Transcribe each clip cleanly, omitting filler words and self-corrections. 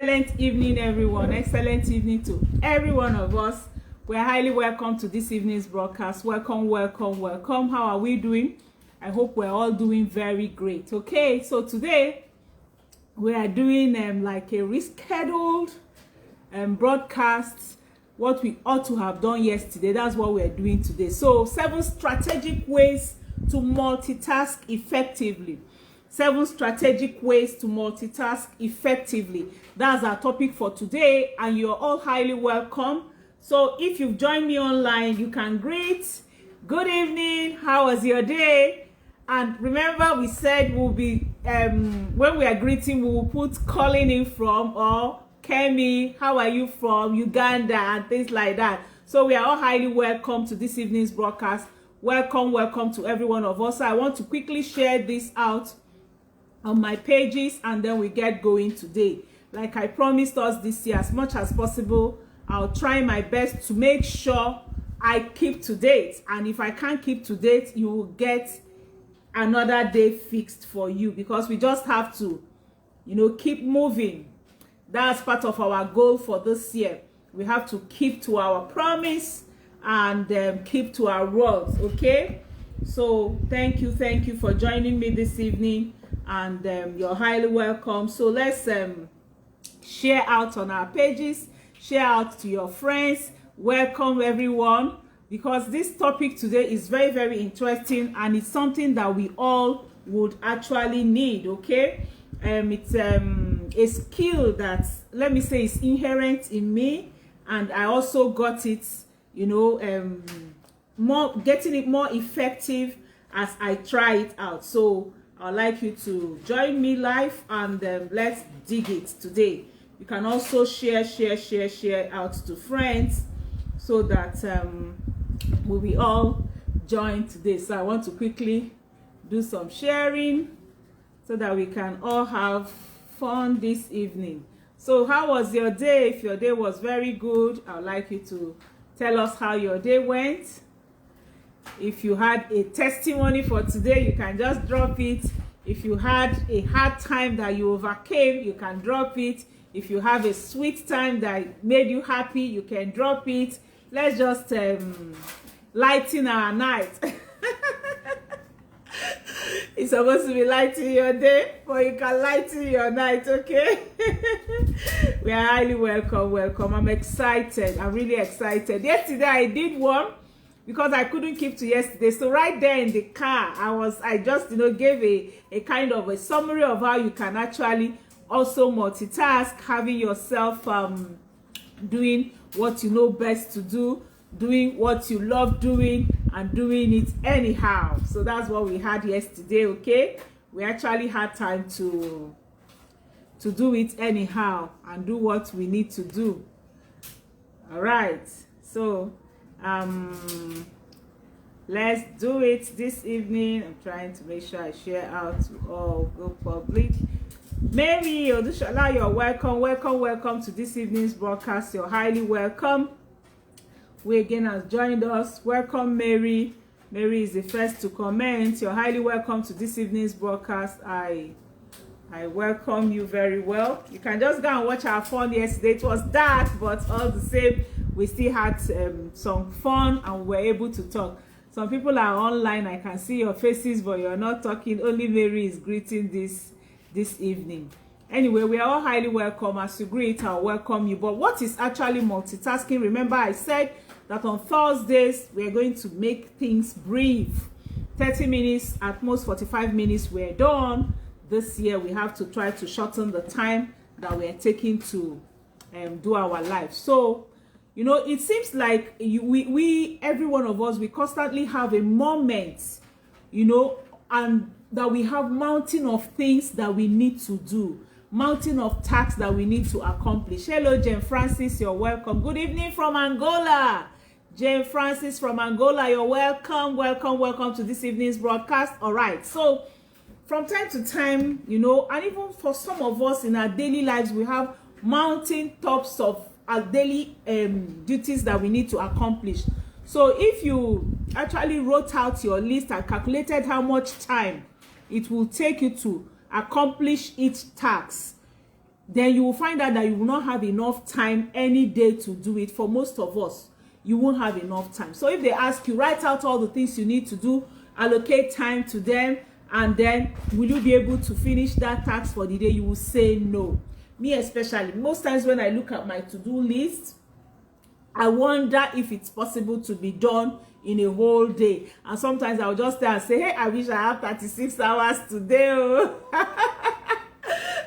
Excellent evening, everyone. Excellent evening to every one of us. We're highly welcome to this evening's broadcast. Welcome, welcome, welcome. How are we doing? I hope we're all doing very great. Okay, so today we are doing like a rescheduled broadcast. What we ought to have done yesterday, that's what we're doing today. So 7 strategic ways to multitask effectively. 7 strategic ways to multitask effectively. That's our topic for today, and you're all highly welcome. So if you've joined me online, you can greet. Good evening, how was your day? And remember, we said we'll be when we are greeting, we will put calling in from, or Kemi, how are you from, Uganda, and things like that. So we are all highly welcome to this evening's broadcast. Welcome, welcome to every one of us. I want to quickly share this out on my pages, and then we get going today. Like I promised us this year, as much as possible, I'll try my best to make sure I keep to date. And if I can't keep to date, you will get another day fixed for you, because we just have to, keep moving. That's part of our goal for this year. We have to keep to our promise and keep to our words. Okay, so thank you for joining me this evening, and you're highly welcome. So let's share out on our pages, share out to your friends. Welcome everyone, because this topic today is very, very interesting, and it's something that we all would actually need. Okay, it's a skill that, let me say, is inherent in me, and I also got it, getting it more effective as I try it out. So I'd like you to join me live, and let's dig it today. You can also share out to friends, so that we'll be all joined today. So I want to quickly do some sharing so that we can all have fun this evening. So how was your day? If your day was very good, I'd like you to tell us how your day went. If you had a testimony for today, you can just drop it. If you had a hard time that you overcame, you can drop it. If you have a sweet time that made you happy, you can drop it. Let's just lighten our night. It's supposed to be lighting your day, but you can lighten your night, okay? We are highly welcome. I'm excited. I'm really excited. Yesterday I did one, because I couldn't keep to yesterday. So right there in the car, I just gave a kind of a summary of how you can actually also multitask, having yourself doing what you know best to do, doing what you love doing, and doing it anyhow. So that's what we had yesterday. Okay, we actually had time to do it anyhow and do what we need to do. All right, so let's do it this evening. I'm trying to make sure I share out to all, go public. Mary Odushola, you're welcome to this evening's broadcast. You're highly welcome. We again has joined us. Welcome, Mary. Mary is the first to comment. You're highly welcome to this evening's broadcast. I welcome you very well. You can just go and watch our fun yesterday. It was dark, but all the same, we still had some fun, and we were able to talk. Some people are online. I can see your faces, but you're not talking. Only Mary is greeting this evening. Anyway, we are all highly welcome. As you greet, I'll welcome you. But what is actually multitasking? Remember, I said that on Thursdays, we are going to make things brief. 30 minutes, at most 45 minutes, we're done. This year, we have to try to shorten the time that we're taking to do our life. So, it seems like we every one of us, we constantly have a moment, and that we have mountain of things that we need to do, mountain of tasks that we need to accomplish. Hello, Jane Francis, you're welcome. Good evening from Angola. Jane Francis from Angola, you're welcome to this evening's broadcast. All right, so from time to time, and even for some of us in our daily lives, we have mountain tops of our daily duties that we need to accomplish. So if you actually wrote out your list and calculated how much time it will take you to accomplish each task, then you will find out that you will not have enough time any day to do it. For most of us, you won't have enough time. So if they ask you, write out all the things you need to do, allocate time to them, and then will you be able to finish that task for the day? You will say no. Me especially, most times when I look at my to-do list, I wonder if it's possible to be done in a whole day. And sometimes I'll just stay and say, hey, I wish I have 36 hours today. Oh.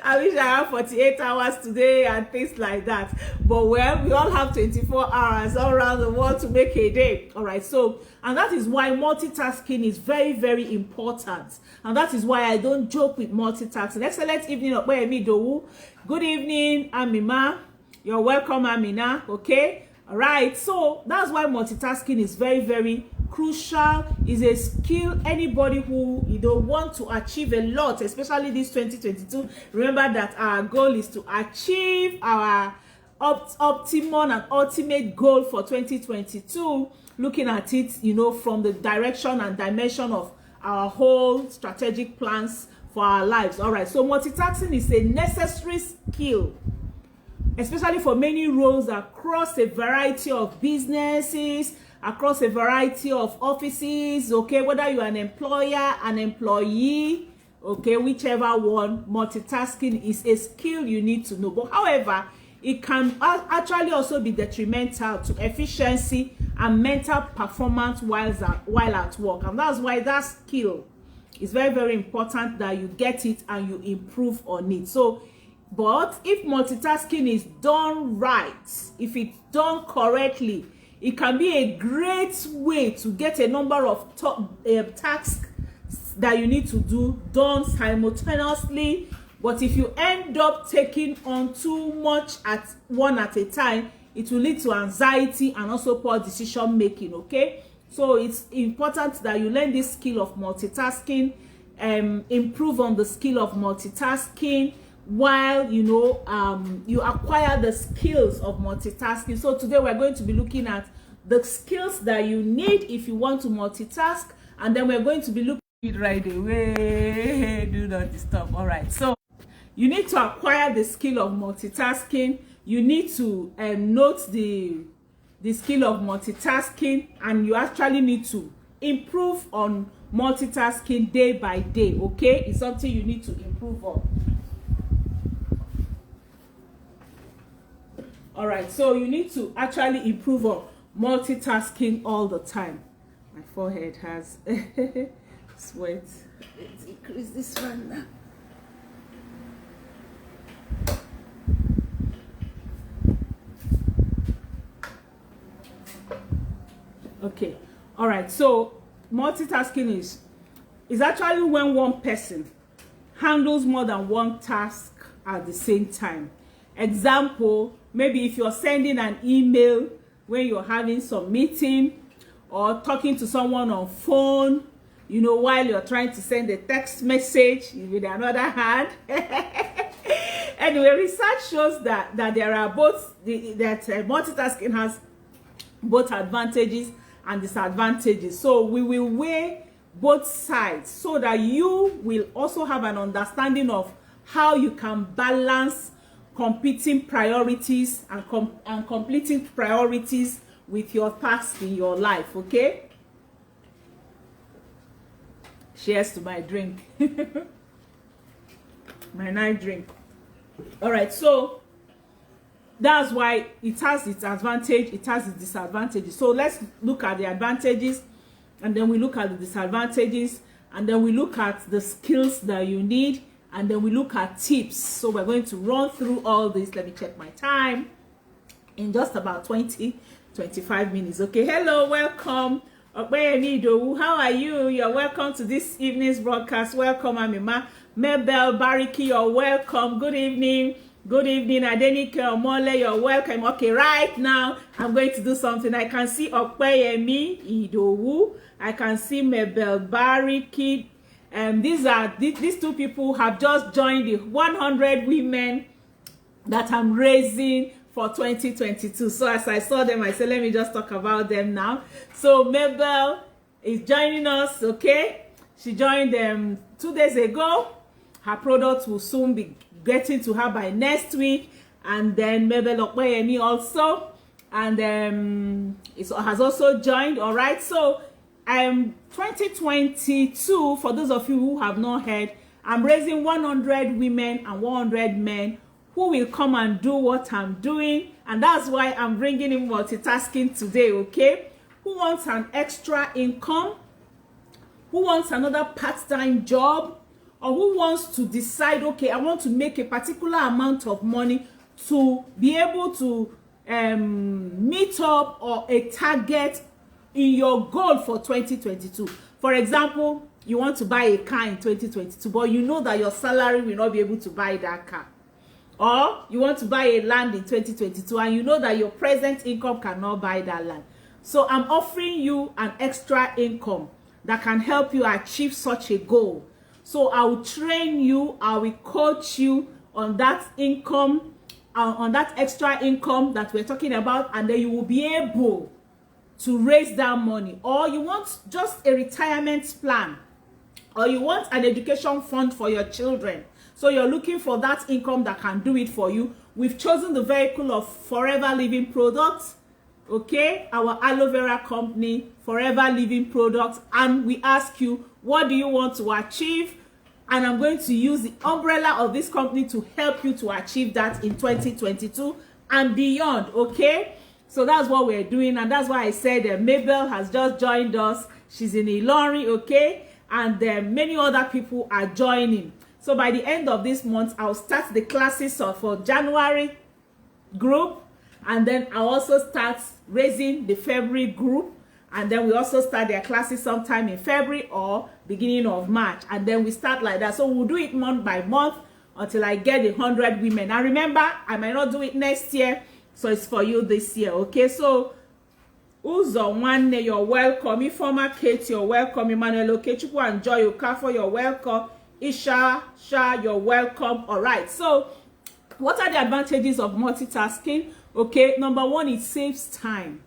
I wish I have 48 hours today and things like that. But well, we all have 24 hours all around the world to make a day. All right. So, and that is why multitasking is very, very important. And that is why I don't joke with multitasking. Excellent evening, Okpeyemi Idowu. Good evening, Amima. You're welcome, Amina. Okay. All right. So that's why multitasking is very, very crucial. Is a skill anybody who want to achieve a lot, especially this 2022. Remember that our goal is to achieve our optimum and ultimate goal for 2022, looking at it from the direction and dimension of our whole strategic plans for our lives. All right, so multitasking is a necessary skill, especially for many roles across a variety of businesses, across a variety of offices, okay, whether you're an employer, an employee, okay, whichever one, multitasking is a skill you need to know. But however, it can actually also be detrimental to efficiency and mental performance while at work. And that's why that skill is very, very important, that you get it and you improve on it. So, but if multitasking is done right, if it's done correctly, it can be a great way to get a number of tasks that you need to do done simultaneously. But if you end up taking on too much at a time, it will lead to anxiety and also poor decision making. Okay, so it's important that you learn this skill of multitasking, improve on the skill of multitasking while you acquire the skills of multitasking. So today we're going to be looking at the skills that you need if you want to multitask, and then we're going to be looking at it right away. Do not disturb. All right, so you need to acquire the skill of multitasking. You need to note the skill of multitasking, and you actually need to improve on multitasking day by day. Okay, it's something you need to improve on. All right, so you need to actually improve on multitasking all the time. My forehead has sweat. Let's increase this one now. Okay, all right, so multitasking is actually when one person handles more than one task at the same time. Example, maybe if you're sending an email when you're having some meeting, or talking to someone on phone, while you're trying to send a text message with another hand. Anyway, research shows that there are multitasking has both advantages and disadvantages. So we will weigh both sides so that you will also have an understanding of how you can balance competing priorities and completing priorities with your tasks in your life. Okay, cheers to my drink. My night drink. All right, so that's why it has its advantage, it has its disadvantages. So let's look at the advantages, and then we look at the disadvantages, and then we look at the skills that you need, and then we look at tips. So we're going to run through all this. Let me check my time. In just about 20-25 minutes. Okay, hello, welcome. Okpeyemi Idowu, how are you? You're welcome to this evening's broadcast. Welcome, Amima. Mabel Bariki, you're welcome. Good evening. Good evening, Adenike Omole, you're welcome. Okay, right now, I'm going to do something. I can see Okpeyemi Idowu. I can see Mabel Bariki. These two people have just joined the 100 women that I'm raising for 2022. So as I saw them, I said, let me just talk about them now. So Mabel is joining us, okay? She joined them 2 days ago. Her product will soon be getting to her by next week. And then Mabel Okpeyemi also, and it has also joined. All right, so 2022, for those of you who have not heard, I'm raising 100 women and 100 men who will come and do what I'm doing, and that's why I'm bringing in multitasking today. Okay, who wants an extra income, who wants another part-time job, or who wants to decide, okay, I want to make a particular amount of money to be able to meet up or a target in your goal for 2022. For example, you want to buy a car in 2022, but you know that your salary will not be able to buy that car. Or you want to buy a land in 2022 and you know that your present income cannot buy that land. So I'm offering you an extra income that can help you achieve such a goal. So I will train you, I will coach you on that income, on that extra income that we're talking about, and then you will be able to raise that money. Or you want just a retirement plan, or you want an education fund for your children. So you're looking for that income that can do it for you. We've chosen the vehicle of Forever Living Products, okay, our aloe vera company, Forever Living Products, and we ask you, what do you want to achieve? And I'm going to use the umbrella of this company to help you to achieve that in 2022 and beyond, okay? So that's what we're doing, and that's why I said Mabel has just joined us. She's in Ilorin, okay? And many other people are joining. So by the end of this month, I'll start the classes for January group, and then I'll also start raising the February group, and then we also start their classes sometime in February or beginning of March, and then we start like that. So we'll do it month by month until I get 100 women. Now remember, I might not do it next year, so it's for you this year, okay? So Uzo Nwanne, you're welcome. Ifeoma Kate, you're welcome. Emmanuel Okechukwu and Joy Okafor, you're welcome. Isha Sha, you're welcome. All right, so what are the advantages of multitasking? Okay, number one, it saves time.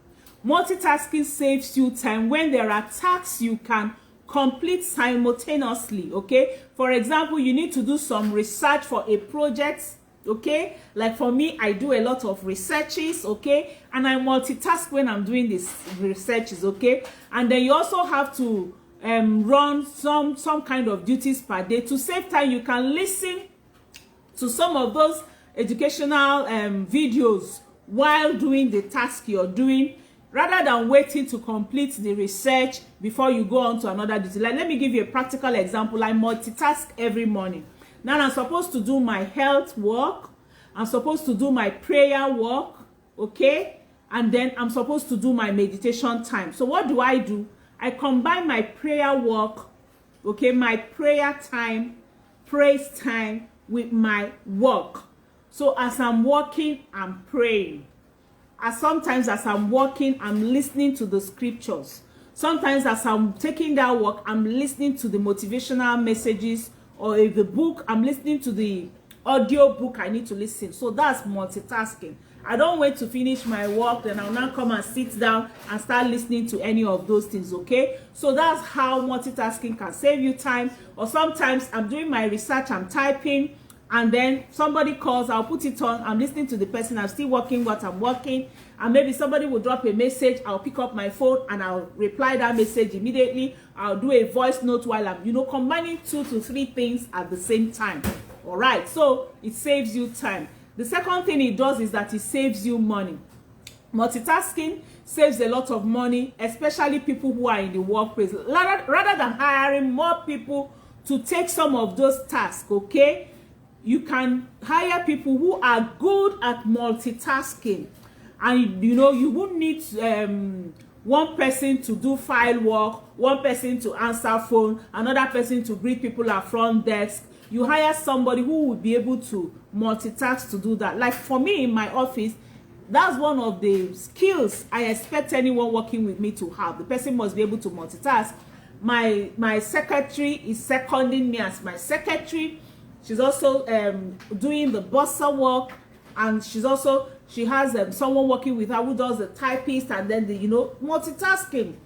Multitasking saves you time when there are tasks you can complete simultaneously, okay? For example, you need to do some research for a project, okay? Like for me, I do a lot of researches, okay? And I multitask when I'm doing these researches, okay? And then you also have to run some kind of duties per day. To save time, you can listen to some of those educational videos while doing the task you're doing, rather than waiting to complete the research before you go on to another duty. Like, let me give you a practical example. I multitask every morning. Now I'm supposed to do my health work, I'm supposed to do my prayer work, okay? And then I'm supposed to do my meditation time. So what do? I combine my prayer work, okay, my prayer time, praise time with my work. So as I'm working, I'm praying. Sometimes as I'm working, I'm listening to the scriptures. Sometimes as I'm taking that work, I'm listening to the motivational messages, or if the book, I'm listening to the audio book I need to listen. So that's multitasking. I don't wait to finish my work, then I'll now come and sit down and start listening to any of those things, okay? So that's how multitasking can save you time. Or sometimes I'm doing my research, I'm typing, and then somebody calls, I'll put it on, I'm listening to the person, I'm still working what I'm working, and maybe somebody will drop a message, I'll pick up my phone and I'll reply that message immediately. I'll do a voice note while I'm, combining 2 to 3 things at the same time. All right, so it saves you time. The second thing it does is that it saves you money. Multitasking saves a lot of money, especially people who are in the workplace. Rather than hiring more people to take some of those tasks, okay? You can hire people who are good at multitasking, and you won't need one person to do file work, one person to answer phone, another person to greet people at front desk. You hire somebody who will be able to multitask to do that. Like for me in my office, that's one of the skills I expect anyone working with me to have. The person must be able to multitask. My secretary is seconding me as my secretary. She's also doing the bossa work, and she has someone working with her who does the typist, and then the multitasking.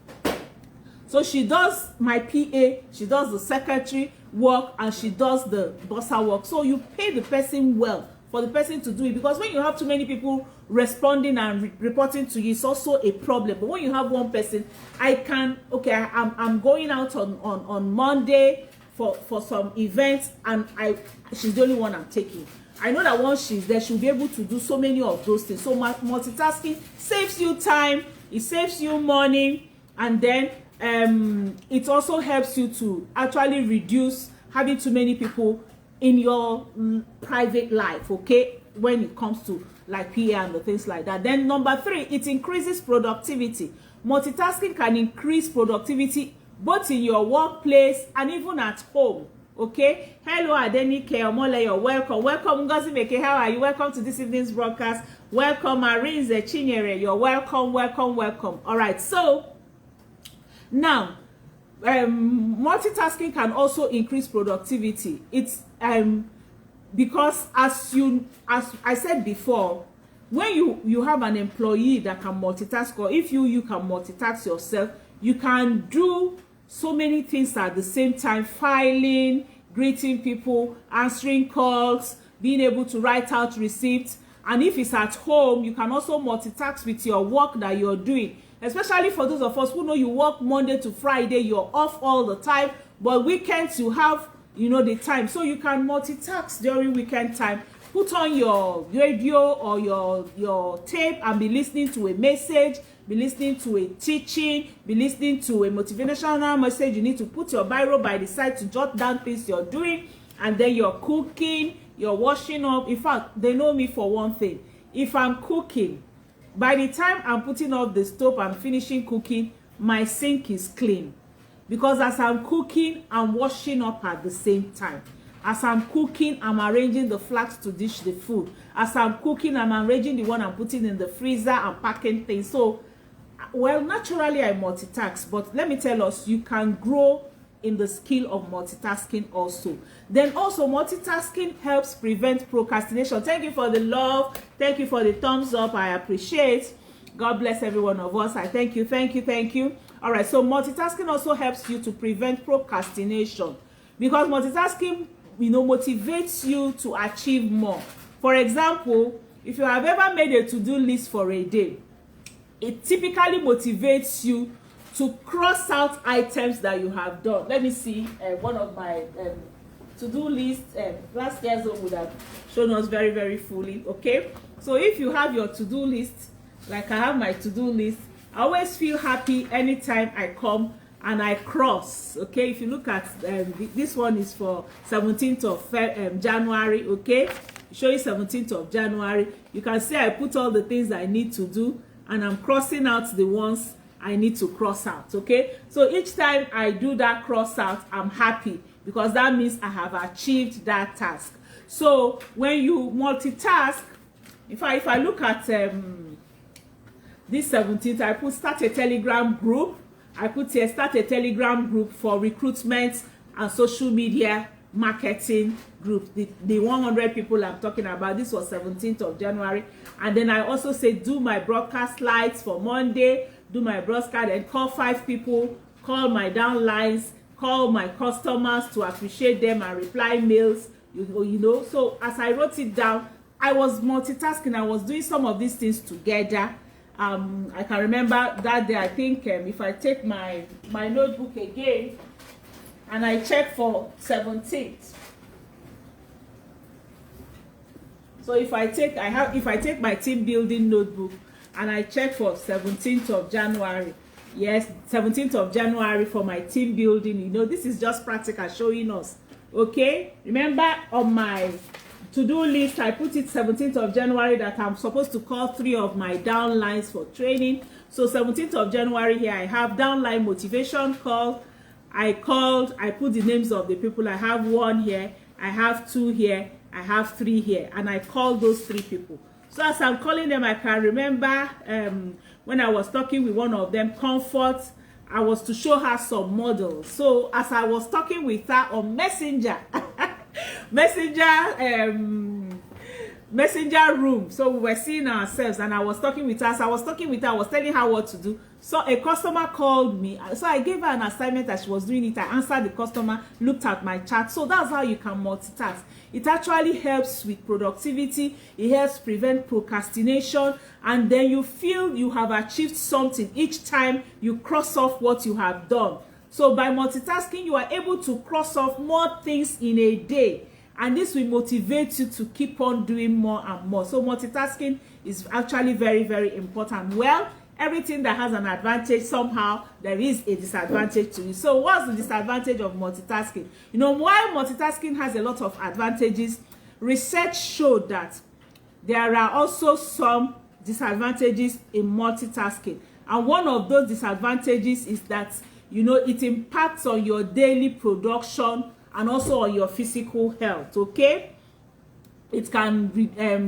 So she does my PA, she does the secretary, work and she does the bossa work. So you pay the person well for the person to do it, because when you have too many people responding and reporting to you, it's also a problem. But when you have one person, I'm going out on Monday for some events, and she's the only one I'm taking. I know that once she's there, she'll be able to do so many of those things. So multitasking saves you time, it saves you money, and then it also helps you to actually reduce having too many people in your private life, okay, when it comes to like PA and the things like that. Then number 3, it increases productivity. Multitasking can increase productivity both in your workplace and even at home. Okay, hello Adenike Omole, you're welcome. Welcome Ngozi Meke, how are you? Welcome to this evening's broadcast. Welcome Arinze Chinyere, you're welcome. All right, so now multitasking can also increase productivity. It's because as I said before, when you have an employee that can multitask, or if you can multitask yourself, you can do so many things at the same time: filing, greeting people, answering calls, being able to write out receipts. And if it's at home, you can also multitask with your work that you're doing, especially for those of us who know you work Monday to Friday, you're off all the time, but weekends you have, the time, so you can multitask during weekend time. Put on your radio or your tape and be listening to a message, be listening to a teaching, be listening to a motivational message. You need to put your biro by the side to jot down things you're doing, and then you're cooking, you're washing up. In fact, they know me for one thing: if I'm cooking, by the time I'm putting off the stove and finishing cooking, my sink is clean. Because as I'm cooking, I'm washing up at the same time. As I'm cooking, I'm arranging the flask to dish the food. As I'm cooking, I'm arranging the one I'm putting in the freezer and packing things. So, well, naturally I multitask, but let me tell us, you can grow in the skill of multitasking also. Then also, multitasking helps prevent procrastination. Thank you for the love. Thank you for the thumbs up. I appreciate. God bless every one of us. I thank you. All right, so multitasking also helps you to prevent procrastination, because multitasking, motivates you to achieve more. For example, if you have ever made a to-do list for a day, it typically motivates you to cross out items that you have done. Let me see one of my to-do list. Last year's one would have shown us very, very fully. Okay, so if you have your to-do list, like I have my to-do list, I always feel happy anytime I come and I cross. Okay, if you look at this one is for 17th of January. Okay, showing 17th of January. You can see I put all the things I need to do, and I'm crossing out the ones I need to cross out. Okay, so each time I do that cross out, I'm happy, because that means I have achieved that task. So when you multitask, if I look at this 17th, I put start a Telegram group. I put here start a Telegram group for recruitment and social media marketing group. The 100 people I'm talking about, this was 17th of January. And then I also say do my broadcast slides for Monday, do my broadcast, and call 5 people, call my downlines, call my customers to appreciate them and reply mails. So as I wrote it down, I was multitasking. I was doing some of these things together. I can remember that day, I think if I take my notebook again and I check for 17th. So if I take my team building notebook and I check for 17th of January, yes, 17th of January for my team building, this is just practical showing us. Okay, remember on my to-do list, I put it 17th of January that I'm supposed to call 3 of my downlines for training. So 17th of January here, I have downline motivation call. I put the names of the people. I have 1 here, I have 2 here, I have 3 here, and I call those 3 people. So as I'm calling them, I can remember when I was talking with one of them, Comfort, I was to show her some models. So as I was messenger room. So we were seeing ourselves, and I was talking with her. I was telling her what to do. So a customer called me, so I gave her an assignment that she was doing it. I answered the customer, looked at my chat. So that's how you can multitask. It actually helps with productivity. It helps prevent procrastination, and then you feel you have achieved something each time you cross off what you have done. So by multitasking, you are able to cross off more things in a day, and this will motivate you to keep on doing more and more. So multitasking is actually very, very important. Well, everything that has an advantage, somehow there is a disadvantage to it. So what's the disadvantage of multitasking? You know, while multitasking has a lot of advantages, research showed that there are also some disadvantages in multitasking. And one of those disadvantages is that, you know, it impacts on your daily production and also on your physical health, okay? It can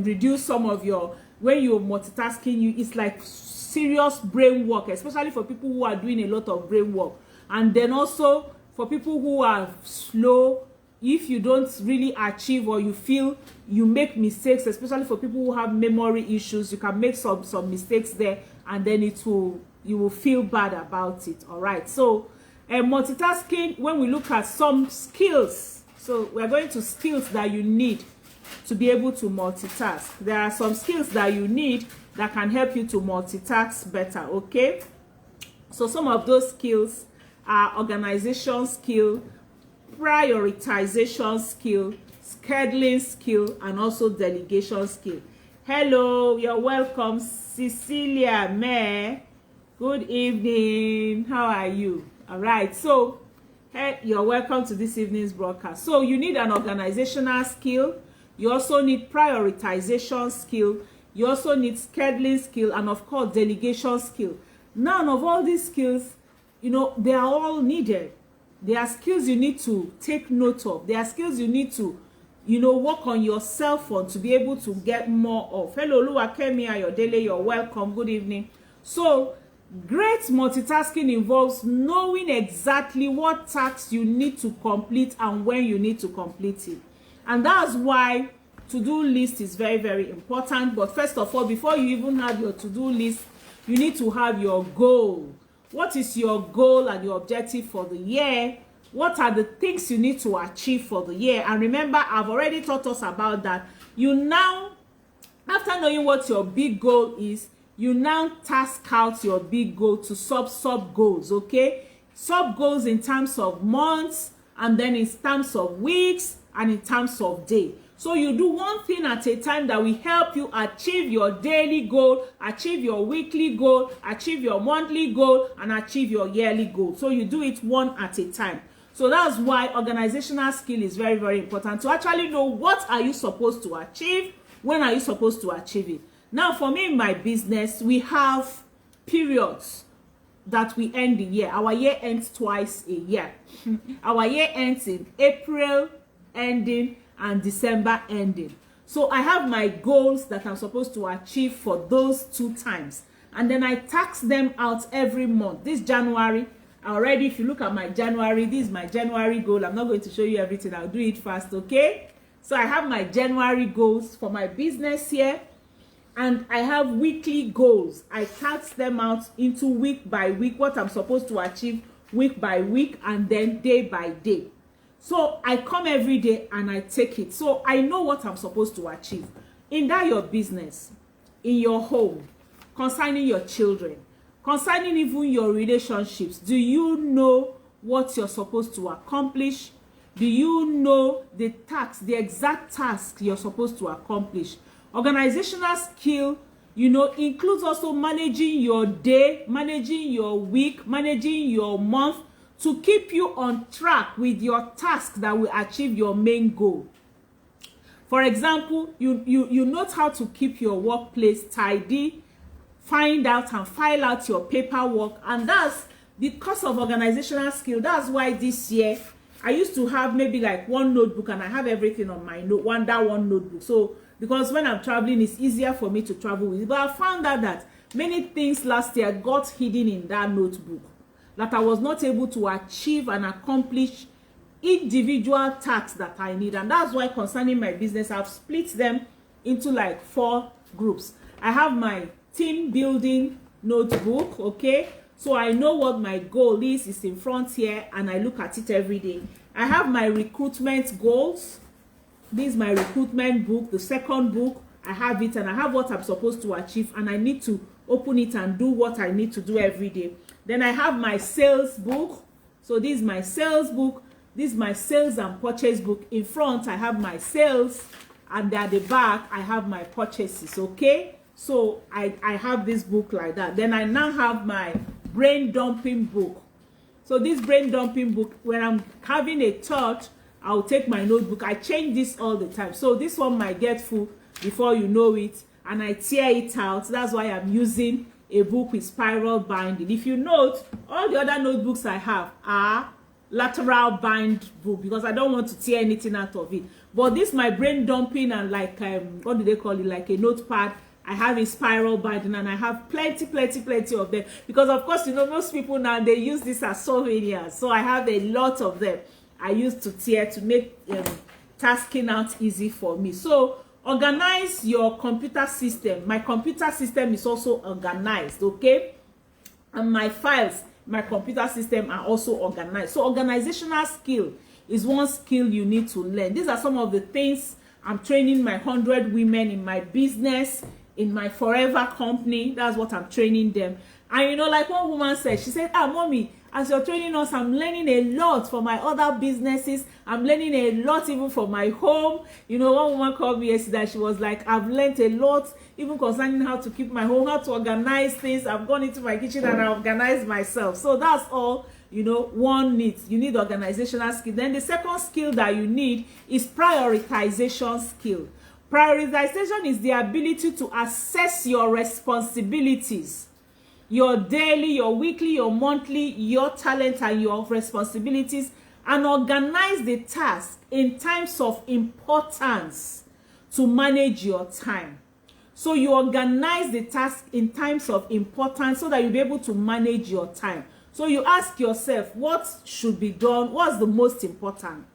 reduce some of your, when you're multitasking, it's like serious brain work, especially for people who are doing a lot of brain work. And then also for people who are slow, if you don't really achieve, or you feel you make mistakes, especially for people who have memory issues, you can make some mistakes there, and then you will feel bad about it. All right, so multitasking, when we look at some skills, so we're going to skills that you need to be able to multitask. There are some skills that you need that can help you to multitask better, okay? So some of those skills are organization skill, prioritization skill, scheduling skill, and also delegation skill. Hello, you're welcome, Cecilia May. Good evening. How are you? All right. So, hey, you're welcome to this evening's broadcast. So, you need an organizational skill. You also need prioritization skill. You also need scheduling skill, and of course, delegation skill. None of all these skills, you know, they are all needed. They are skills you need to take note of. They are skills you need to, you know, work on yourself on to be able to get more of. Hello, Oluwakemi Ayodele, you're welcome. Good evening. So, great multitasking involves knowing exactly what tasks you need to complete and when you need to complete it. And that's why to-do list is very, very important. But first of all, before you even have your to-do list, you need to have your goal. What is your goal and your objective for the year? What are the things you need to achieve for the year? And remember, I've already taught us about that. You now, after knowing what your big goal is, you now task out your big goal to sub goals, okay? Sub goals in terms of months, and then in terms of weeks, and in terms of day. So you do one thing at a time that will help you achieve your daily goal, achieve your weekly goal, achieve your monthly goal, and achieve your yearly goal. So you do it one at a time. So that's why organizational skill is very, very important, to actually know what are you supposed to achieve, when are you supposed to achieve it. Now, for me in my business, we have periods that we end the year. Our year ends twice a year. Our year ends in April ending and December ending. So I have my goals that I'm supposed to achieve for those 2 times. And then I tax them out every month. This January, already, if you look at my January, this is my January goal. I'm not going to show you everything. I'll do it fast, okay? So I have my January goals for my business here. And I have weekly goals. I tax them out into week by week, what I'm supposed to achieve week by week, and then day by day. So I come every day and I take it. So I know what I'm supposed to achieve. In that your business, in your home, concerning your children, concerning even your relationships, do you know what you're supposed to accomplish? Do you know the task, the exact task you're supposed to accomplish? Organizational skill, you know, includes also managing your day, managing your week, managing your month, to keep you on track with your task that will achieve your main goal. For example, you know how to keep your workplace tidy, find out and file out your paperwork, and that's because of organizational skill. That's why this year I used to have maybe like 1 notebook, and I have everything on my one notebook. So because when I'm traveling, it's easier for me to travel with it. But I found out that many things last year got hidden in that notebook, that I was not able to achieve and accomplish individual tasks that I need. And that's why concerning my business, I've split them into like 4 groups. I have my team building notebook, okay? So I know what my goal is. It's in front here, and I look at it every day. I have my recruitment goals. This is my recruitment book, the second book. I have it, and I have what I'm supposed to achieve, and I need to open it and do what I need to do every day. Then I have my sales book. So this is my sales book. This is my sales and purchase book. In front, I have my sales, and at the back, I have my purchases, okay? So I have this book like that. Then I now have my brain dumping book. So this brain dumping book, when I'm having a thought, I'll take my notebook. I change this all the time. So this one might get full before you know it, and I tear it out. That's why I'm using a book with spiral binding. If you note, all the other notebooks I have are lateral bind book because I don't want to tear anything out of it. But this my brain dumping, and like what do they call it, like a notepad, I have a spiral binding, and I have plenty of them because of course, you know, most people now they use this as souvenirs. So I have a lot of them I use to tear to make tasking out easy for me. So organize your computer system. My computer system is also organized, okay? And my files, my computer system are also organized. So organizational skill is one skill you need to learn. These are some of the things I'm training my 100 women in my business, in my forever company. That's what I'm training them. And you know, like one woman said, she said, mommy, as you're training us, I'm learning a lot for my other businesses. I'm learning a lot even for my home. You know, one woman called me yesterday. She was like, I've learned a lot even concerning how to keep my home, how to organize things. I've gone into my kitchen and I organized myself. So that's all, you know, one needs. You need organizational skill. Then the second skill that you need is prioritization skill. Prioritization is the ability to assess your responsibilities, your daily, your weekly, your monthly, your talent and your responsibilities, and organize the task in times of importance to manage your time. So you organize the task in times of importance so that you'll be able to manage your time. So you ask yourself, what should be done? What's the most important?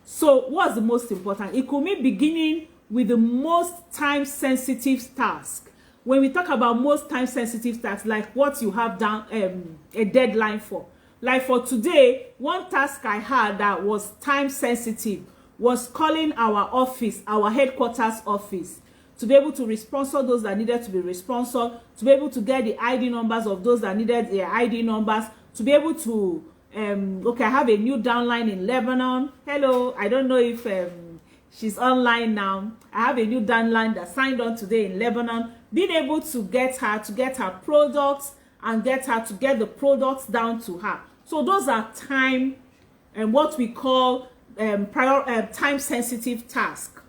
So what's the most important? It could mean beginning with the most time-sensitive task. When we talk about most time-sensitive tasks, like what you have down a deadline for. Like for today, one task I had that was time-sensitive was calling our office, our headquarters office, to be able to responsor those that needed to be responsored, to be able to get the ID numbers of those that needed their ID numbers, to be able to, okay, I have a new downline in Lebanon. Hello, I don't know if she's online now. I have a new downline that signed on today in Lebanon. Being able to get her products and get her to get the products down to her. So those are time and what we call time-sensitive task.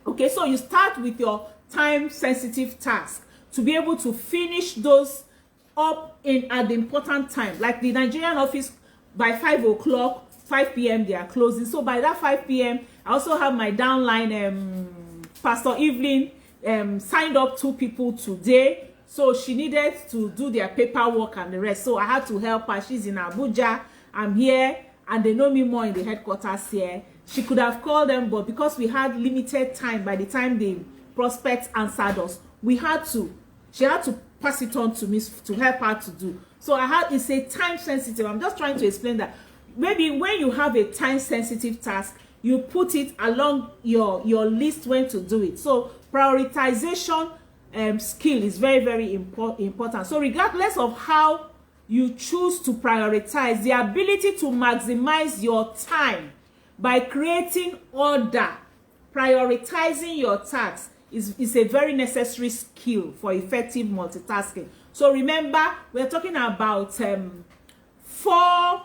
Okay, so you start with your time-sensitive task to be able to finish those up at the important time. Like the Nigerian office, by 5 o'clock, 5 p.m. they are closing. So by that 5 p.m., I also have my downline, Pastor Evelyn, signed up 2 people today. So she needed to do their paperwork and the rest. So I had to help her. She's in Abuja. I'm here, and they know me more in the headquarters here. She could have called them, but because we had limited time by the time the prospects answered us, she had to pass it on to me to help her to do. So it's a time sensitive. I'm just trying to explain that maybe when you have a time sensitive task, you put it along your list when to do it. So prioritization skill is very important. So regardless of how you choose to prioritize, the ability to maximize your time by creating order, prioritizing your tasks is a very necessary skill for effective multitasking. So remember, we're talking about 4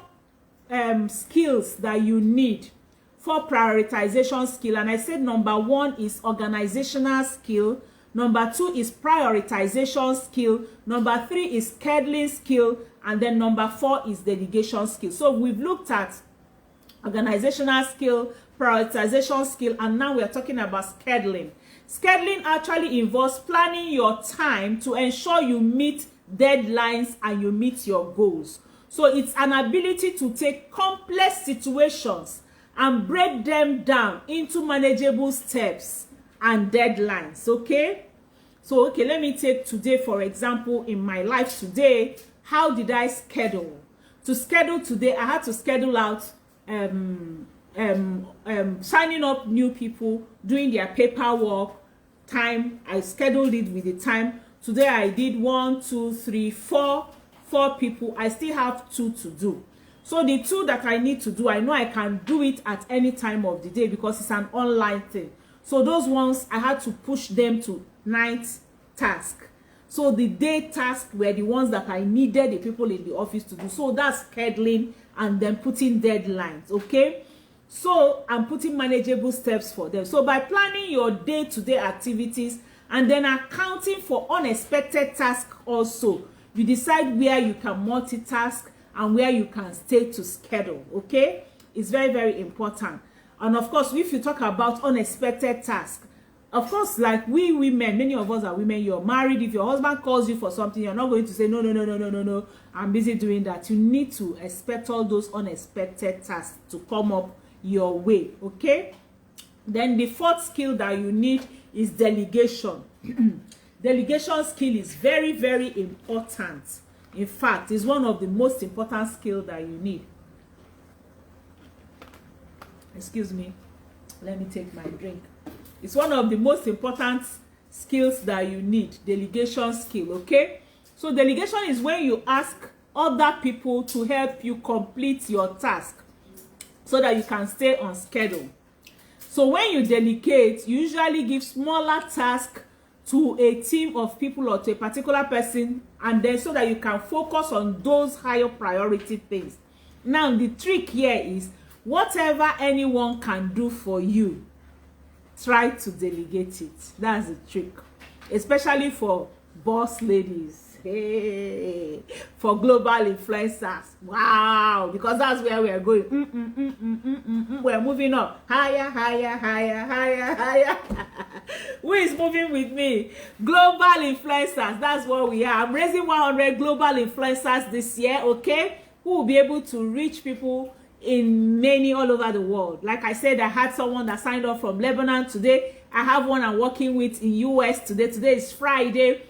skills that you need for prioritization skill. And I said number 1 is organizational skill. Number 2 is prioritization skill. Number 3 is scheduling skill. And then number 4 is delegation skill. So we've looked at organizational skill, prioritization skill, and now we're talking about scheduling. Scheduling actually involves planning your time to ensure you meet deadlines and you meet your goals. So it's an ability to take complex situations and break them down into manageable steps and deadlines. Okay, so okay, let me take today for example. In my life today, how did I schedule? To schedule today, I had to schedule out signing up new people, doing their paperwork time. I scheduled it with the time. Today I did 1 2 3 4 people. I still have 2 to do. So the 2 that I need to do, I know I can do it at any time of the day because it's an online thing. So those ones I had to push them to night task. So the day task were the ones that I needed the people in the office to do. So that's scheduling and then putting deadlines. Okay, so I'm putting manageable steps for them. So by planning your day-to-day activities and then accounting for unexpected tasks also, you decide where you can multitask and where you can stay to schedule. Okay, it's very, very important. And of course, if you talk about unexpected tasks, of course, like we women, many of us are women, you're married. If your husband calls you for something, you're not going to say no, I'm busy doing that. You need to expect all those unexpected tasks to come up your way. Okay, then the fourth skill that you need is delegation. Delegation skill is very, very important. In fact, it's one of the most important skills that you need. Excuse me, let me take my drink. It's one of the most important skills that you need, delegation skill. Okay, so delegation is when you ask other people to help you complete your task so that you can stay on schedule. So when you delegate, you usually give smaller tasks to a team of people or to a particular person, and then so that you can focus on those higher priority things. Now the trick here is whatever anyone can do for you, try to delegate it. That's the trick, especially for boss ladies, hey, for global influencers. Wow, because that's where we are going. We're moving up higher. Who is moving with me? Global influencers. That's what we are. I'm raising 100 global influencers this year. Okay, who will be able to reach people in many all over the world. Like I said, I had someone that signed up from Lebanon today. I have one I'm working with in US today. Today is Friday,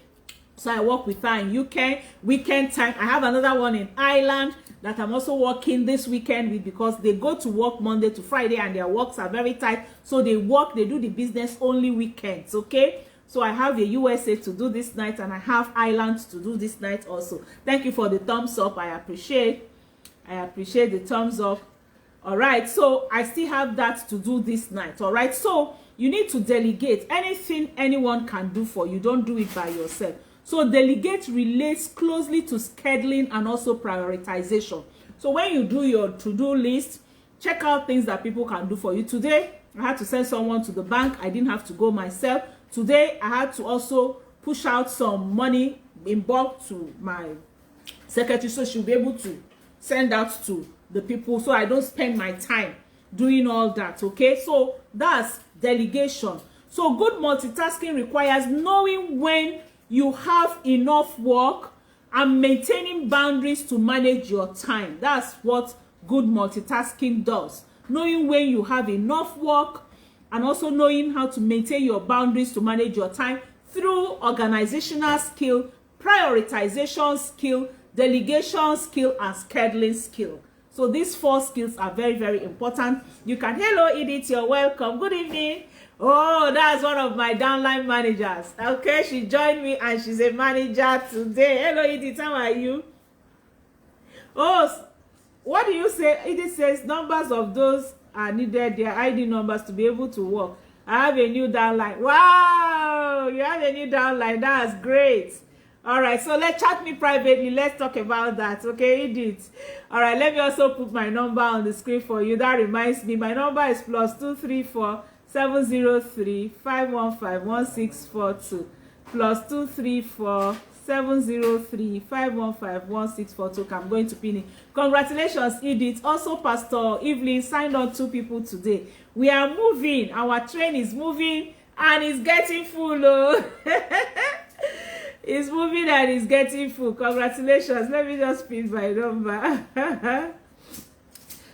so I work with her in UK weekend time. I have another one in Ireland that I'm also working this weekend with, because they go to work Monday to Friday and their works are very tight, so they do the business only weekends. Okay, so I have a USA to do this night and I have Ireland to do this night also. Thank you for the thumbs up. I appreciate the thumbs up. All right, so I still have that to do this night. All right, so you need to delegate. Anything anyone can do for you, don't do it by yourself. So delegate relates closely to scheduling and also prioritization. So when you do your to-do list, check out things that people can do for you. Today I had to send someone to the bank. I didn't have to go myself. Today I had to also push out some money in bulk to my secretary, so she'll be able to send out to the people, so I don't spend my time doing all that. Okay, so that's delegation. So good multitasking requires knowing when you have enough work and maintaining boundaries to manage your time. That's what good multitasking does. Knowing when you have enough work and also knowing how to maintain your boundaries to manage your time through organizational skill, prioritization skill, delegation skill, and scheduling skill. So these 4 skills are very, very important. You can, hello Edith, you're welcome, good evening. Oh, that's one of my downline managers. Okay, she joined me and she's a manager today. Hello Edith, how are you? Oh, what do you say? Edith says numbers of those are needed, their ID numbers, to be able to work. I have a new downline. Wow, you have a new downline. That's great. All right, so let's chat me privately. Let's talk about that. Okay, Edith. All right, let me also put my number on the screen for you. That reminds me, my number is +234 703 515 1642. +234 703 515 1642. I'm going to pin it. Congratulations, Edith. Also, Pastor Evelyn signed on 2 people today. We are moving. Our train is moving and it's getting full. Oh. It's moving and it's getting full. Congratulations. Let me just pin my number.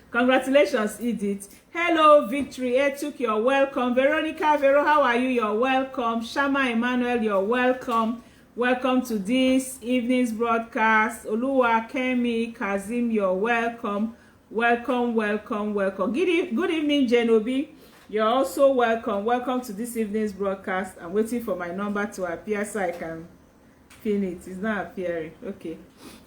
Congratulations, Edith. Hello, Victory Etuk, you're welcome. Veronica Vero, how are you? You're welcome. Shama Emmanuel, you're welcome. Welcome to this evening's broadcast. Oluwa Kemi Kazim, you're welcome. Welcome. Good evening, Genobi. You're also welcome. Welcome to this evening's broadcast. I'm waiting for my number to appear so I can pin it. It's not appearing. Okay.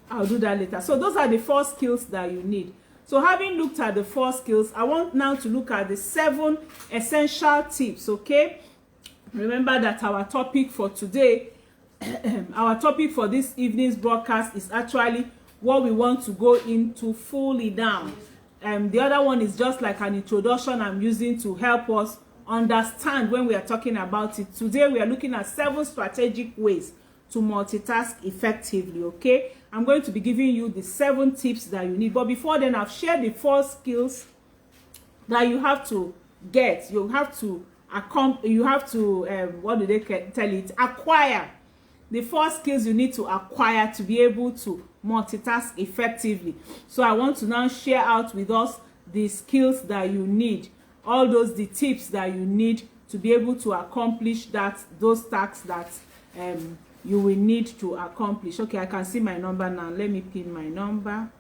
I'll do that later. So those are the 4 skills that you need. So having looked at the 4 skills, I want now to look at the 7 essential tips, okay? Remember that our topic for today, our topic for this evening's broadcast is actually what we want to go into fully down. The other one is just like an introduction I'm using to help us understand when we are talking about it. Today we are looking at 7 strategic ways to multitask effectively, okay? I'm going to be giving you the 7 tips that you need. But before then, I've shared the 4 skills that you have to get. You have to what do they tell it? Acquire. The 4 skills you need to acquire to be able to multitask effectively. So I want to now share out with us the skills that you need. All the tips that you need to be able to accomplish those tasks that you will need to accomplish. Okay, I can see my number now. Let me pin my number.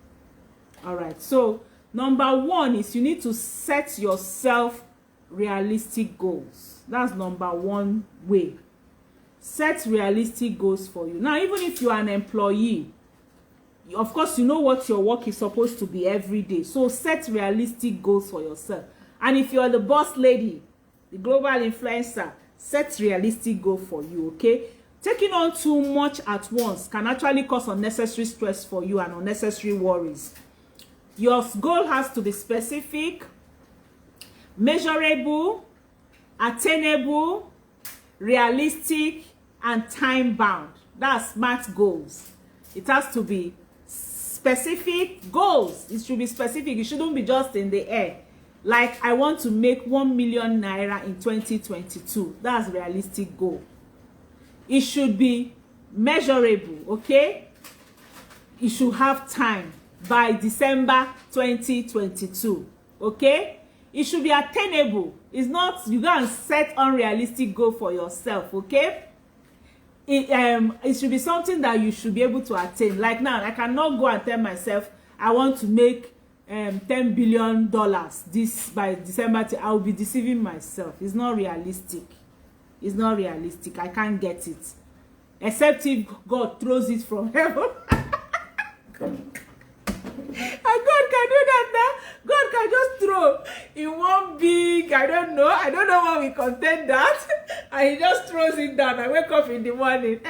All right. So number 1 is you need to set yourself realistic goals. That's number 1 way. Set realistic goals for you. Now, even if you are an employee, of course, you know what your work is supposed to be every day. So set realistic goals for yourself. And if you're the boss lady, the global influencer, set realistic goal for you, okay? Taking on too much at once can actually cause unnecessary stress for you and unnecessary worries. Your goal has to be specific, measurable, attainable, realistic, and time-bound. That's SMART goals. It has to be specific goals. It should be specific. It shouldn't be just in the air. Like, I want to make 1 million naira in 2022. That's a realistic goal. It should be measurable, okay? It should have time by December 2022, okay? It should be attainable. It's not you go and set unrealistic goal for yourself, okay? It should be something that you should be able to attain. Like now, I cannot go and tell myself I want to make $10 billion this by December. I will be deceiving myself. It's not realistic. It's not realistic. I can't get it. Except if God throws it from heaven. And God can do that now. God can just throw in one big, I don't know what we contain that. And he just throws it down. I wake up in the morning.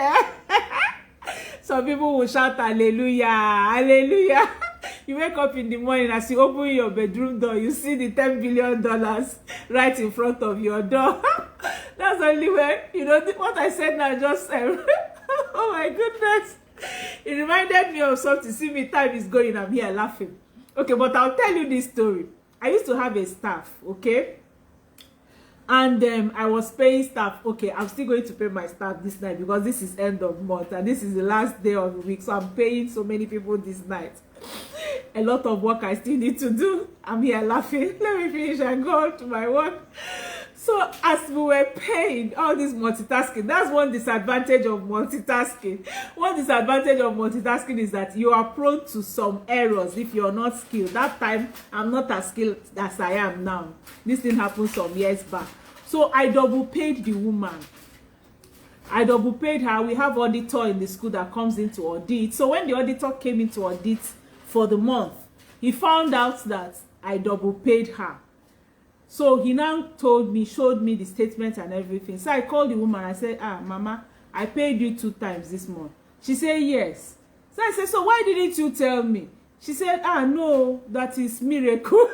Some people will shout hallelujah, hallelujah. You wake up in the morning, as you open your bedroom door, you see the $10 billion right in front of your door. That's only when, you know, what I said now just, oh my goodness. It reminded me of something. See me, time is going, I'm here laughing. Okay, but I'll tell you this story. I used to have a staff, okay? And I was paying staff. Okay, I'm still going to pay my staff this night because this is end of month and this is the last day of the week. So I'm paying so many people this night. A lot of work I still need to do. I'm here laughing. Let me finish and go on to my work. So as we were paying all this multitasking, that's one disadvantage of multitasking. One disadvantage of multitasking is that you are prone to some errors if you're not skilled. That time, I'm not as skilled as I am now. This thing happened some years back. So I double paid the woman. I double paid her. We have auditor in the school that comes in to audit. So when the auditor came in to audit for the month, he found out that I double paid her. So he now told me, showed me the statement and everything. So I called the woman. I said, Mama, I paid you 2 times this month. She said, yes. So I said, so why didn't you tell me? She said, no, that is miracle.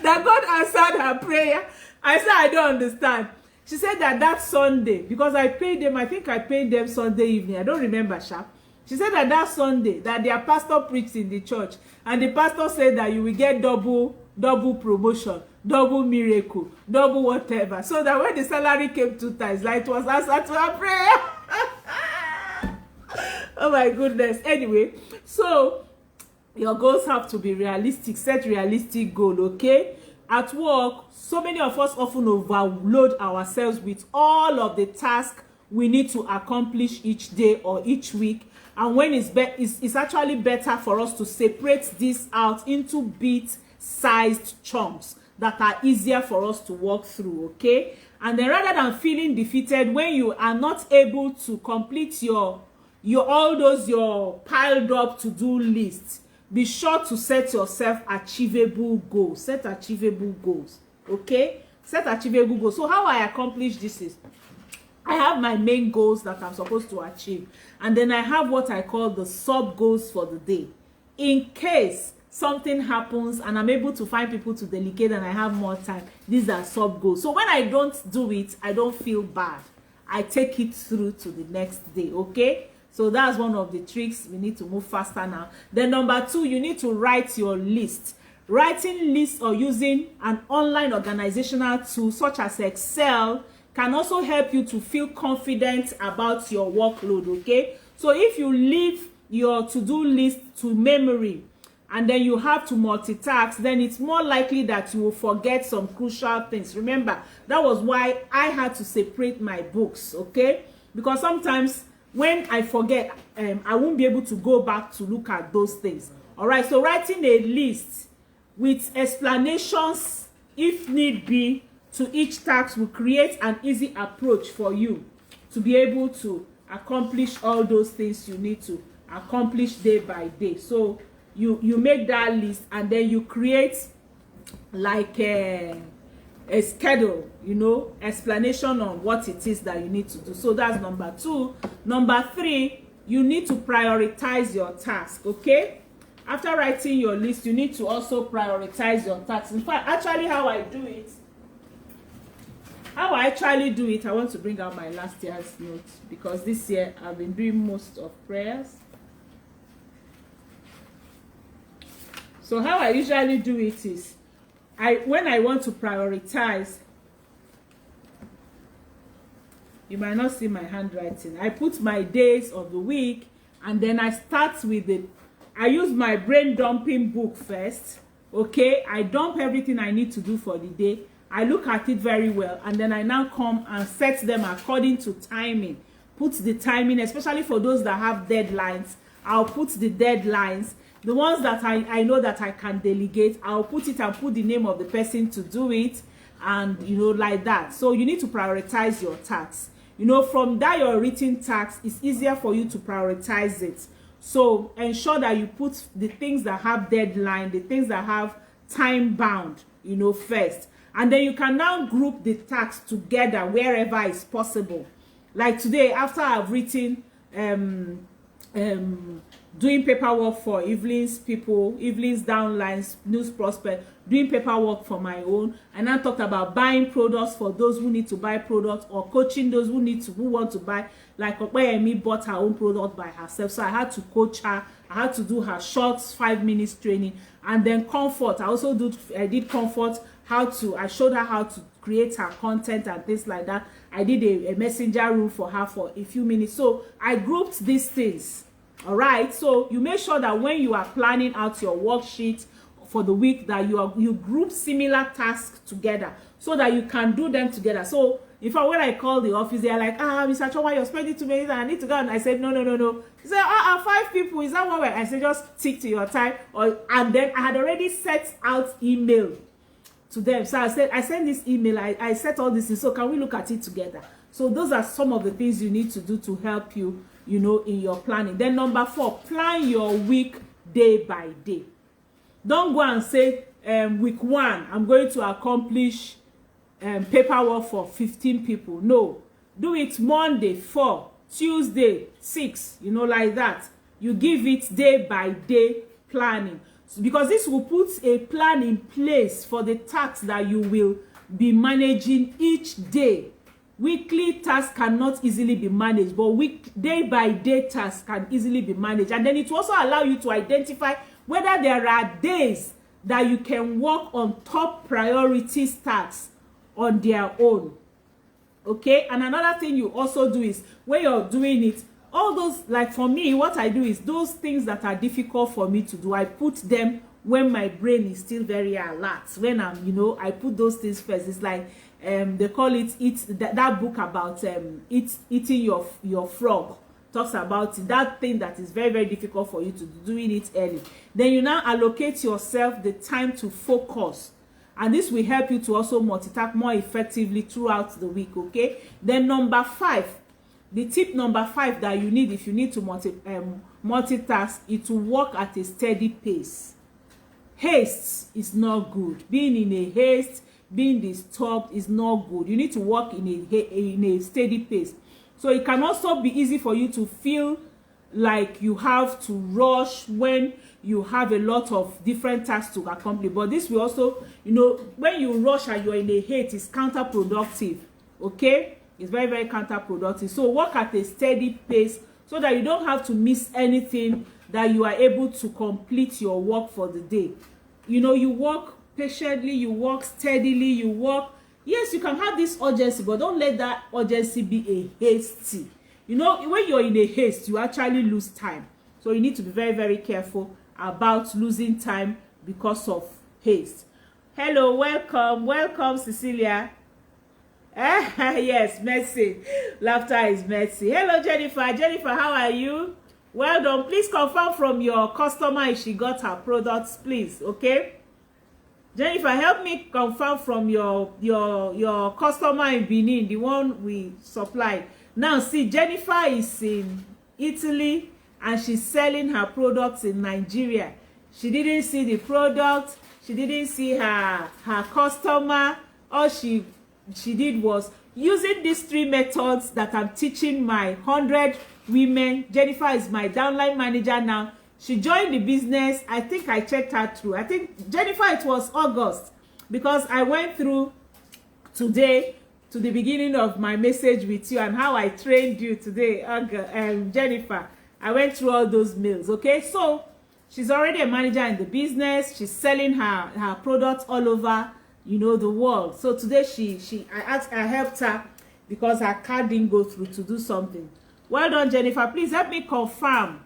That God answered her prayer. I said, I don't understand. She said that Sunday, because I paid them, I think I paid them Sunday evening. I don't remember, sharp. She said that Sunday, that their pastor preached in the church. And the pastor said that you will get double promotion, double miracle, double whatever. So that when the salary came 2 times, like it was answered to her prayer. Oh my goodness. Anyway, so Your goals have to be realistic. Set realistic goal, okay? At work, so many of us often overload ourselves with all of the tasks we need to accomplish each day or each week. And when it's actually better for us to separate this out into bit-sized chunks that are easier for us to work through, okay? And then rather than feeling defeated when you are not able to complete your piled up to-do lists, be sure to set yourself achievable goals. Set achievable goals, okay? Set achievable goals. So how I accomplish this is, I have my main goals that I'm supposed to achieve, and then I have what I call the sub goals for the day. In case something happens and I'm able to find people to delegate and I have more time, these are sub goals. So when I don't do it, I don't feel bad. I take it through to the next day, okay? So that's one of the tricks. We need to move faster now. Then number 2, you need to write your list. Writing lists or using an online organizational tool such as Excel can also help you to feel confident about your workload, okay? So if you leave your to-do list to memory and then you have to multitask, then it's more likely that you will forget some crucial things. Remember, that was why I had to separate my books, okay? Because sometimes when I forget, I won't be able to go back to look at those things. All right, so writing a list with explanations, if need be, to each task will create an easy approach for you to be able to accomplish all those things you need to accomplish day by day. So you make that list and then you create like a schedule, you know, explanation on what it is that you need to do. So that's number 2. Number 3, you need to prioritize your task, okay? After writing your list, you need to also prioritize your tasks. In fact, actually how I actually do it, I want to bring out my last year's notes because this year I've been doing most of prayers. So how I usually do it is, when I want to prioritize, you might not see my handwriting. I put my days of the week and then I start with I use my brain dumping book first, okay? I dump everything I need to do for the day. I look at it very well and then I now come and set them according to timing. Put the timing, especially for those that have deadlines. I'll put the deadlines. The ones that I know that I can delegate, I'll put it and put the name of the person to do it, and you know, like that. So you need to prioritize your tasks. You know, from that your written tasks, it's easier for you to prioritize it. So ensure that you put the things that have deadline, the things that have time bound, you know, first. And then you can now group the tasks together wherever it's possible. Like today, after I've written doing paperwork for Evelyn's people, Evelyn's downlines, news prospect, doing paperwork for my own, and I talked about buying products for those who need to buy products, or coaching those who want to buy. Like Okpeyemi bought her own product by herself, so I had to coach her. I had to do her short 5 minutes training. And then comfort, I did comfort, I showed her how to create her content and things like that. I did a messenger room for her for a few minutes. So I grouped these things. All right, so you make sure that when you are planning out your worksheet for the week, that you group similar tasks together so that you can do them together. So in fact, when I call the office, they're like, Mr. Choma, you're spending too many time, I need to go. And I said, no. He said, 5 people, is that one way? I said, just stick to your time. And then I had already set out email to them. So I said, I sent this email, I set all this in, so can we look at it together? So those are some of the things you need to do to help you, you know, in your planning. Then number 4, plan your week day by day. Don't go and say, week 1, I'm going to accomplish paperwork for 15 people. No, do it Monday 4, Tuesday 6, you know, like that. You give it day by day planning, because this will put a plan in place for the tasks that you will be managing each day. Weekly tasks cannot easily be managed, but day by day tasks can easily be managed. And then it will also allow you to identify whether there are days that you can work on top priority tasks on their own. Okay, and another thing you also do is, when you're doing it, all those, like for me, what I do is those things that are difficult for me to do, I put them when my brain is still very alert. When I'm, you know, I put those things first. It's like they call it that book about eating your frog talks about it, that thing that is very, very difficult for you to do, doing it early. Then you now allocate yourself the time to focus, and this will help you to also multitask more effectively throughout the week. Okay, then number 5, the tip number 5 that you need if you need to multitask is to work at a steady pace. Haste is not good. Being in a haste, being disturbed is not good. You need to work in a steady pace. So it can also be easy for you to feel like you have to rush when you have a lot of different tasks to accomplish. But this will also, you know, when you rush and you're in a haste, it's counterproductive. Okay, it's very, very counterproductive. So work at a steady pace so that you don't have to miss anything, that you are able to complete your work for the day. You know, you work patiently, you work steadily, you work. Yes, you can have this urgency, but don't let that urgency be a hasty. You know, when you're in a haste, you actually lose time. So you need to be very, very careful about losing time because of haste. Hello, welcome, Cecilia. Yes, mercy. Laughter is mercy. Hello, Jennifer. Jennifer, how are you? Well done. Please confirm from your customer if she got her products, please. Okay. Jennifer, help me confirm from your customer in Benin, the one we supplied. Now, see, Jennifer is in Italy and she's selling her products in Nigeria. She didn't see the product. She didn't see her customer. All she did was using these 3 methods that I'm teaching my 100 women. Jennifer is my downline manager now. She joined the business. I think I checked her through. I think, Jennifer, it was August, because I went through today to the beginning of my message with you and how I trained you today, Jennifer. I went through all those mails. Okay, so she's already a manager in the business. She's selling her products all over, you know, the world. So today I helped her because her card didn't go through to do something. Well done, Jennifer. Please help me confirm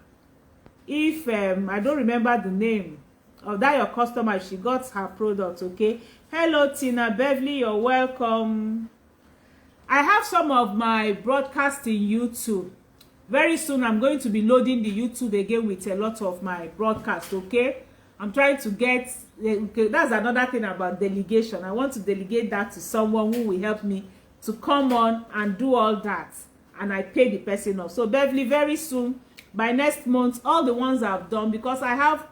if I don't remember the name of that your customer, if she got her product. Okay. Hello, Tina Beverly, you're welcome. I have some of my broadcasts in YouTube. Very soon I'm going to be loading the YouTube again with a lot of my broadcasts. Okay, I'm trying to get, okay, that's another thing about delegation. I want to delegate that to someone who will help me to come on and do all that, and I pay the person off. So Beverly, very soon, by next month, all the ones I've done, because I have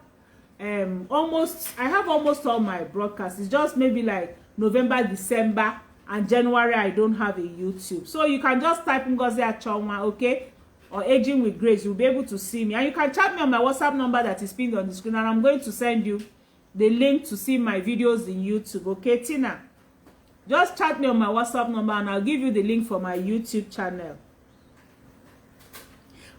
almost all my broadcasts. It's just maybe like November, December, and January I don't have a YouTube. So you can just type Ngozi Achonwa, okay, or Aging with Grace. You'll be able to see me, and you can chat me on my WhatsApp number that is pinned on the screen, and I'm going to send you the link to see my videos in YouTube. Okay, Tina, just chat me on my WhatsApp number and I'll give you the link for my YouTube channel.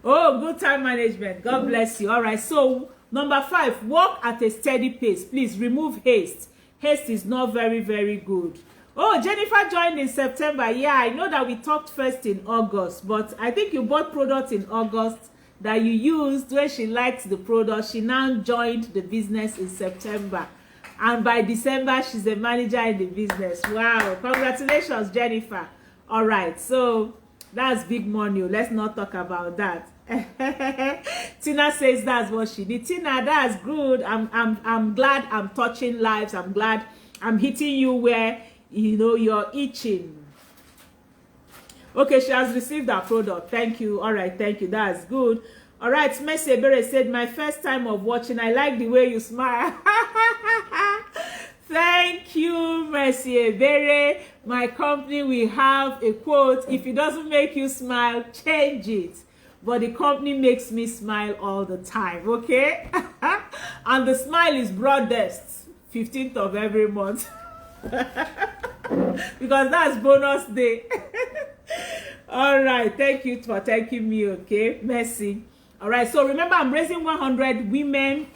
Oh, good time management. God bless you. All right. So number 5, work at a steady pace. Please remove haste. Haste is not very, very good. Oh, Jennifer joined in September. Yeah, I know that we talked first in August, but I think you bought products in August that you used when she liked the product. She now joined the business in September, and by December she's a manager in the business. Wow, congratulations, Jennifer. All right, so that's big money. Let's not talk about that. Tina says that's what she did. Tina, that's good. I'm glad I'm touching lives. I'm glad I'm hitting you where, you know, you're itching. Okay, she has received her product. Thank you. All right, thank you. That's good. All right, Messi Ebere said, my first time of watching. I like the way you smile. Thank you, Messi Ebere. My company will have a quote: if it doesn't make you smile, change it. But the company makes me smile all the time, okay? And the smile is broadest 15th of every month. Because that's bonus day. All right, thank you for thanking me, okay? Merci. All right, so remember, I'm raising 100 women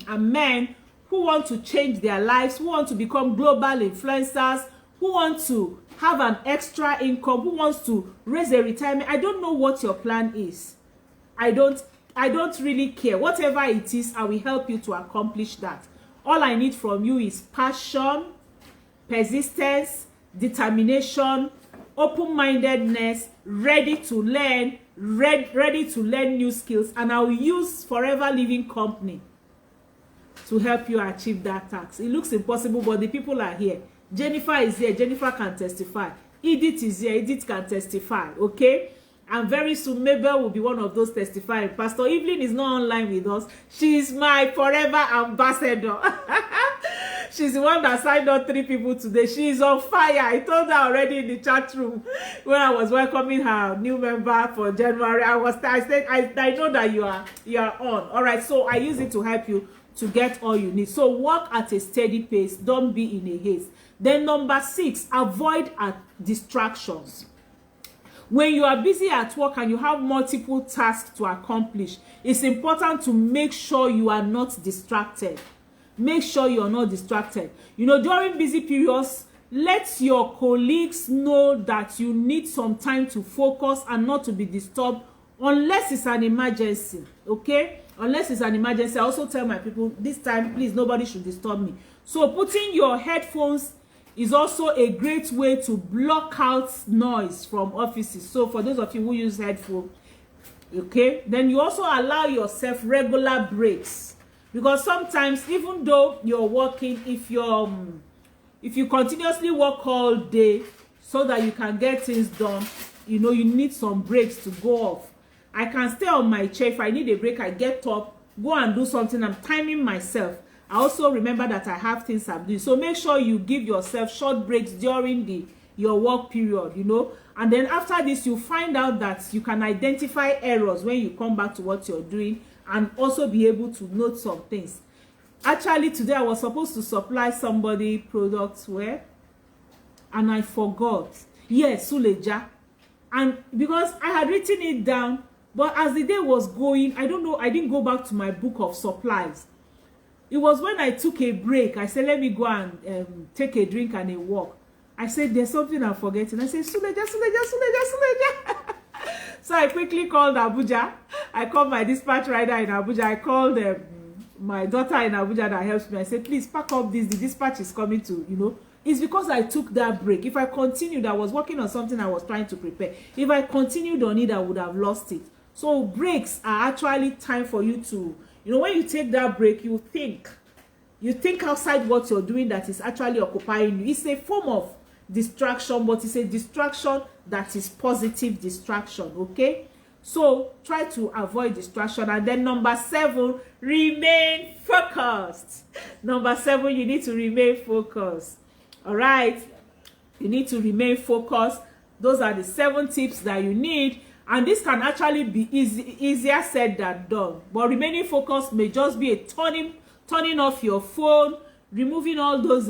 and men who want to change their lives, who want to become global influencers, who want to have an extra income, who wants to raise a retirement. I don't know what your plan is. I don't really care. Whatever it is, I will help you to accomplish that. All I need from you is passion, persistence, determination, open-mindedness, ready to learn new skills, and I'll use Forever Living Company to help you achieve that task. It looks impossible, but the people are here. Jennifer is here. Jennifer can testify. Edith is here. Edith can testify. Okay? And very soon, Mabel will be one of those testifying. Pastor Evelyn is not online with us. She is my forever ambassador. She's the one that signed up 3 people today. She is on fire. I told her already in the chat room when I was welcoming her new member for January. I said, I know that you are on. All right, so I use it to help you to get all you need. So work at a steady pace. Don't be in a haste. Then number 6, avoid distractions. When you are busy at work and you have multiple tasks to accomplish, it's important to make sure you are not distracted. Make sure you're not distracted. You know, during busy periods, let your colleagues know that you need some time to focus and not to be disturbed unless it's an emergency, okay? Unless it's an emergency. I also tell my people, this time, please, nobody should disturb me. So putting your headphones is also a great way to block out noise from offices. So for those of you who use headphones, okay, then you also allow yourself regular breaks, because sometimes even though you're working, if you continuously work all day so that you can get things done, you know, you need some breaks to go off. I can stay on my chair. If I need a break, I get up, go and do something. I'm timing myself. I also remember that I have things I'm doing. So make sure you give yourself short breaks during your work period, you know. And then after this, you find out that you can identify errors when you come back to what you're doing, and also be able to note some things. Actually, today I was supposed to supply somebody products where, and I forgot. Yes, Suleja. And because I had written it down, but as the day was going, I don't know, I didn't go back to my book of supplies. It was when I took a break. I said, let me go and take a drink and a walk. I said, there's something I'm forgetting. I said, Suleja. So I quickly called Abuja. I called my dispatch rider in Abuja. I called my daughter in Abuja that helps me. I said, please pack up this. The dispatch is coming to, you know. It's because I took that break. If I continued, I was working on something I was trying to prepare. If I continued on it, I would have lost it. So breaks are actually time for you to, you know, when you take that break, you think outside what you're doing that is actually occupying you. It's a form of distraction, but it's a distraction that is positive distraction, okay? So try to avoid distraction. And then number 7, remain focused. Number 7, you need to remain focused. All right, you need to remain focused. Those are the 7 tips that you need. And this can actually be easier said than done. But remaining focused may just be a turning off your phone, removing all those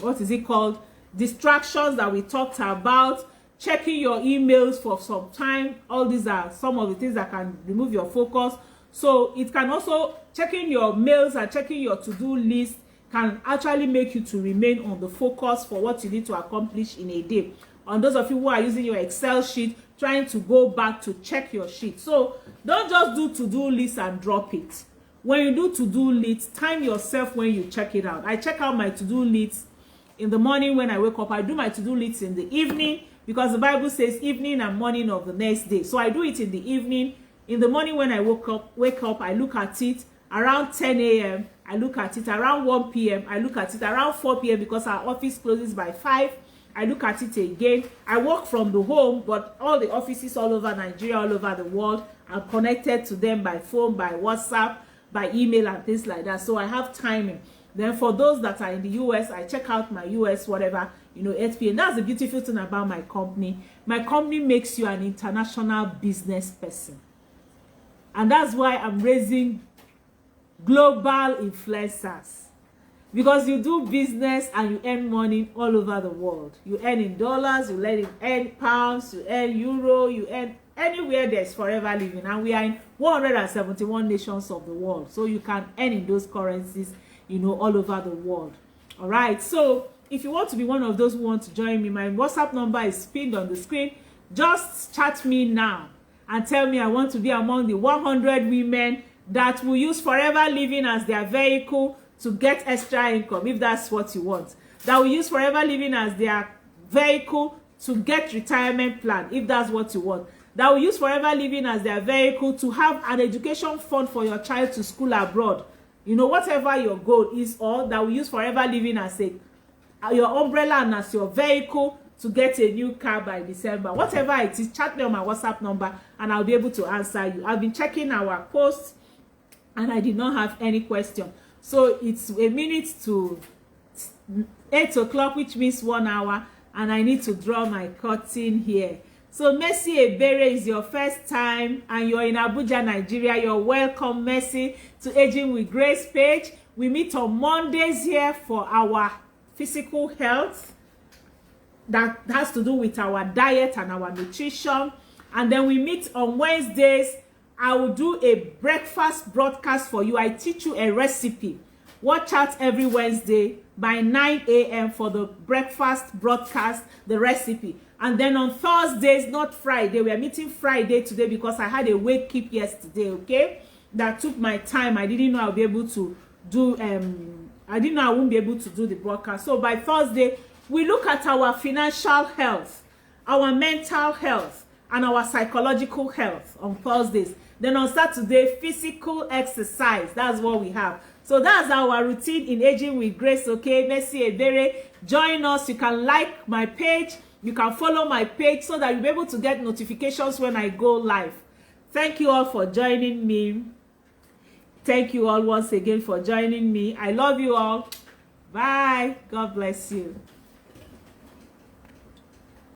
what is it called, distractions that we talked about, checking your emails for some time. All these are some of the things that can remove your focus. So it can also, checking your mails and checking your to-do list can actually make you to remain on the focus for what you need to accomplish in a day. On those of you who are using your Excel sheet, trying to go back to check your sheet. So don't just do to-do list and drop it. When you do to-do list, time yourself when you check it out. I check out my to-do list in the morning when I wake up. I do my to-do list in the evening because the Bible says evening and morning of the next day. So I do it in the evening. In the morning when I wake up, I look at it around 10 a.m. I look at it around 1 p.m. I look at it around 4 p.m. because our office closes by 5. I look at it again. I work from the home, but all the offices all over Nigeria, all over the world, I'm connected to them by phone, by WhatsApp, by email and things like that. So I have timing. Then for those that are in the US, I check out my US whatever, you know, 8 p.m. That's the beautiful thing about my company. My company makes you an international business person. And that's why I'm raising global influencers. Because you do business and you earn money all over the world. You earn in dollars, you earn pounds, you earn euro, you earn anywhere there's Forever Living. And we are in 171 nations of the world. So you can earn in those currencies, you know, all over the world. All right. So if you want to be one of those who want to join me, my WhatsApp number is pinned on the screen. Just chat me now. and tell me I want to be among the 100 women that will use Forever Living as their vehicle to get extra income, if that's what you want. That will use Forever Living as their vehicle to get retirement plan, if that's what you want. That will use Forever Living as their vehicle to have an education fund for your child to school abroad. You know, whatever your goal is, or that will use Forever Living as your umbrella and as your vehicle to get a new car by December. Whatever it is, chat me on my WhatsApp number and I'll be able to answer you. I've been checking our posts and I did not have any question. So it's a minute to 8 o'clock, which means 1 hour, and I need to draw my curtain here. So Mercy Ebere is your first time and you're in Abuja, Nigeria. You're welcome, Mercy, to Aging with Grace page. We meet on Mondays here for our physical health that has to do with our diet and our nutrition. And then we meet on Wednesdays. I will do a breakfast broadcast for you. I teach you a recipe. Watch out every Wednesday by 9 a.m. for the breakfast broadcast, the recipe. And then on Thursdays, not Friday, we are meeting Friday today because I had a wake keep yesterday, okay? That took my time. I didn't know I'll be able to do, I didn't know I won't be able to do the broadcast. So by Thursday, we look at our financial health, our mental health, and our psychological health on Thursdays. Then on Saturday, physical exercise. That's what we have. So that's our routine in Aging with Grace, okay? Mercy Ebere, join us. You can like my page. You can follow my page so that you'll be able to get notifications when I go live. Thank you all for joining me. Thank you all once again for joining me. I love you all. Bye. God bless you.